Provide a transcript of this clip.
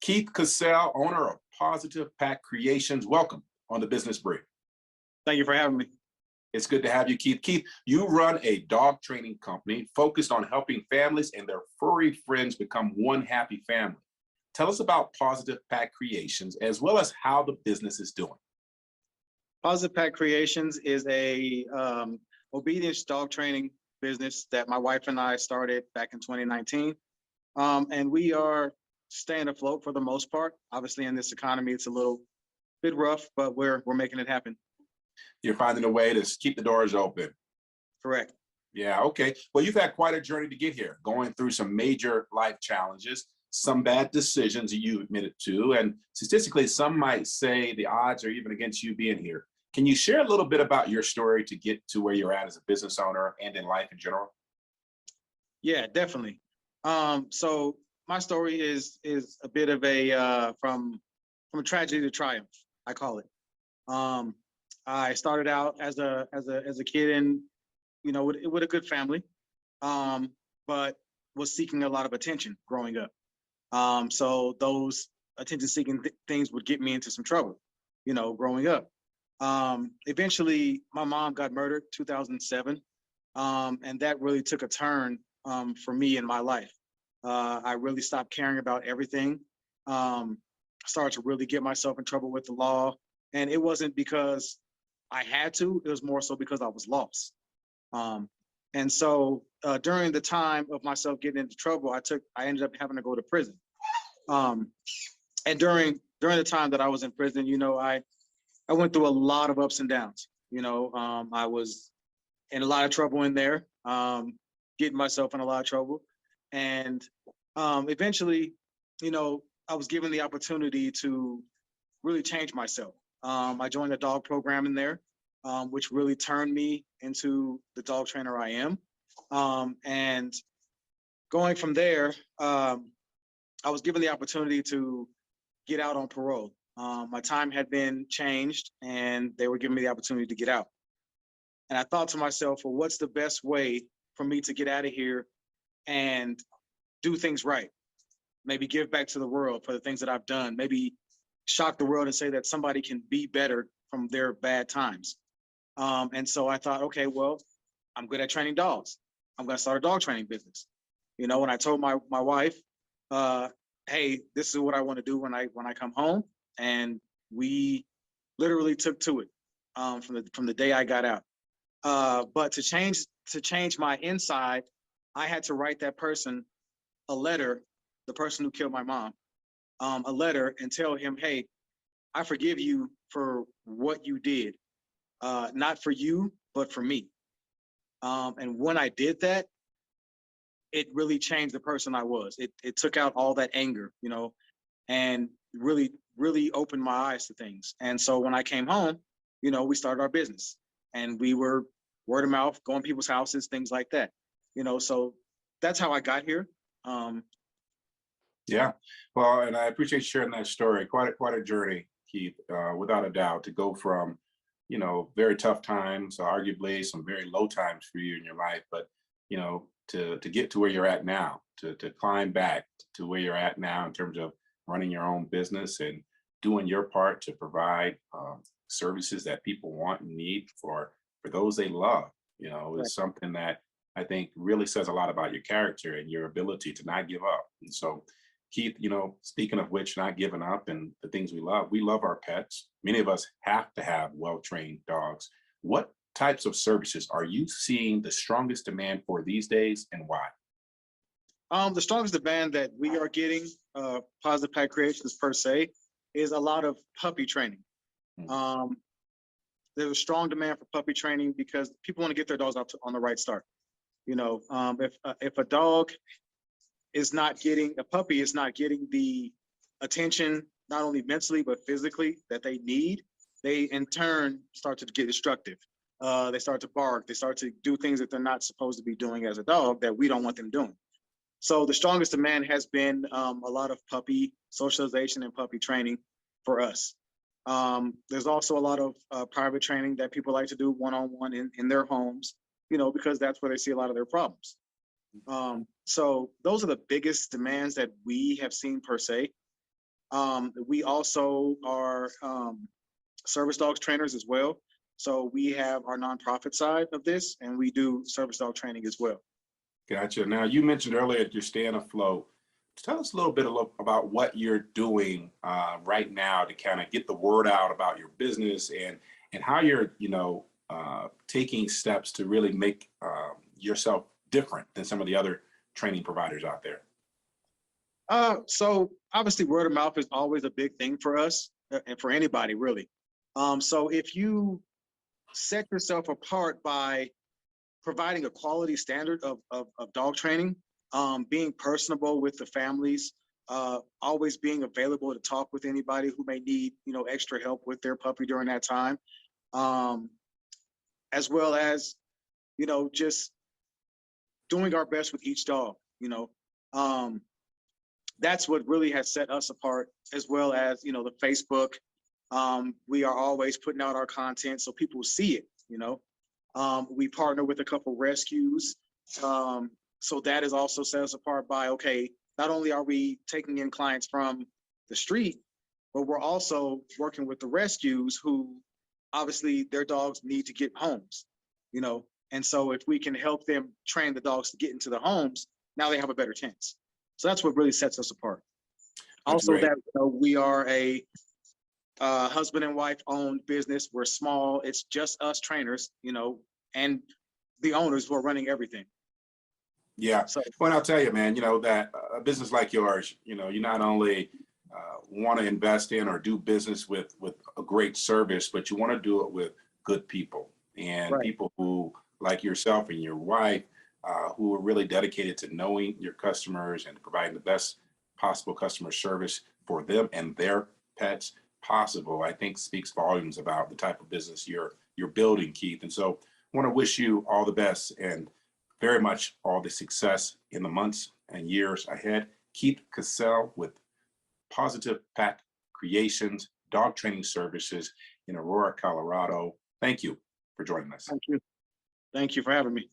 Keith Cassell, owner of Pawsitive PAC Creations. Welcome on the Business Brief. Thank you for having me. It's good to have you, Keith. Keith, you run a dog training company focused on helping families and their furry friends become one happy family. Tell us about Pawsitive PAC Creations, as well as how the business is doing. Pawsitive PAC Creations is a obedience dog training business that my wife and I started back in 2019. And we are staying afloat for the most part. Obviously, in this economy, it's a little bit rough, but we're making it happen. You're finding a way to keep the doors open. Correct. Yeah, okay. Well, you've had quite a journey to get here, going through some major life challenges, some bad decisions you admitted to, and statistically, some might say the odds are even against you being here. Can you share a little bit about your story to get to where you're at as a business owner and in life in general? Yeah, definitely. So my story is a bit of a from tragedy to triumph, I call it. I started out as a kid in, with a good family, but was seeking a lot of attention growing up. So those attention-seeking things would get me into some trouble, growing up. Eventually, my mom got murdered 2007, and that really took a turn for me in my life. I really stopped caring about everything. Started to really get myself in trouble with the law, and it wasn't because I had to, it was more so because I was lost. And so during the time of myself getting into trouble, I ended up having to go to prison. And during the time that I was in prison, I went through a lot of ups and downs. I was in a lot of trouble in there, getting myself in a lot of trouble. And eventually, I was given the opportunity to really change myself. I joined a dog program in there, which really turned me into the dog trainer I am. And going from there, I was given the opportunity to get out on parole. My time had been changed and they were giving me the opportunity to get out. And I thought to myself, well, what's the best way for me to get out of here and do things right? Maybe give back to the world for the things that I've done. Maybe shock the world and say that somebody can be better from their bad times. And so I thought, okay, well, I'm good at training dogs. I'm going to start a dog training business. When I told my wife, hey, this is what I want to do when I come home, and we literally took to it from the day I got out. But to change my inside, I had to write that person a letter, the person who killed my mom, a letter, and tell him, hey, I forgive you for what you did, not for you, but for me. And when I did that, it really changed the person I was. It took out all that anger, and really opened my eyes to things. And so when I came home, we started our business, and we were word of mouth, going to people's houses, things like that. So that's how I got here. Yeah, well, and I appreciate sharing that story. Quite a journey, Keith, without a doubt, to go from, very tough times, arguably some very low times for you in your life, but, to get to where you're at now, to climb back to where you're at now in terms of running your own business and doing your part to provide services that people want and need for those they love, is something that I think really says a lot about your character and your ability to not give up. And so, Keith, speaking of which, not giving up and the things we love our pets. Many of us have to have well-trained dogs. What types of services are you seeing the strongest demand for these days, and why? The strongest demand that we are getting, Pawsitive PAC Creations per se, is a lot of puppy training. There's a strong demand for puppy training because people want to get their dogs out on the right start. If a dog is not getting, a puppy is not getting the attention, not only mentally, but physically that they need, they in turn start to get destructive. They start to bark, they start to do things that they're not supposed to be doing as a dog that we don't want them doing. So the strongest demand has been a lot of puppy socialization and puppy training for us. There's also a lot of private training that people like to do one-on-one in their homes, because that's where they see a lot of their problems. So those are the biggest demands that we have seen per se. We also are service dogs trainers as well. So we have our nonprofit side of this, and we do service dog training as well. Gotcha. Now, you mentioned earlier you're staying afloat. Tell us a little bit about what you're doing right now to kind of get the word out about your business and how you're, taking steps to really make yourself different than some of the other training providers out there. So obviously word of mouth is always a big thing for us and for anybody really. So if you set yourself apart by providing a quality standard of dog training, being personable with the families, always being available to talk with anybody who may need, extra help with their puppy during that time, as well as, just doing our best with each dog, that's what really has set us apart, as well as, the Facebook. We are always putting out our content so people see it, we partner with a couple rescues. So that is also set us apart by, okay, not only are we taking in clients from the street, but we're also working with the rescues who obviously their dogs need to get homes, and so if we can help them train the dogs to get into the homes, now they have a better chance. So that's what really sets us apart. That's Also great. that we are a husband and wife owned business. We're small. It's just us trainers, and the owners who are running everything. Yeah. So, well, I'll tell you, man, that a business like yours, you not only want to invest in or do business with a great service, but you want to do it with good people and right. people who, like yourself and your wife, who are really dedicated to knowing your customers and providing the best possible customer service for them and their pets possible, I think speaks volumes about the type of business you're building, Keith. And so I want to wish you all the best and very much all the success in the months and years ahead. Keith Cassell with Pawsitive PAC Creations, dog training services in Aurora, Colorado. Thank you for joining us. Thank you. Thank you for having me.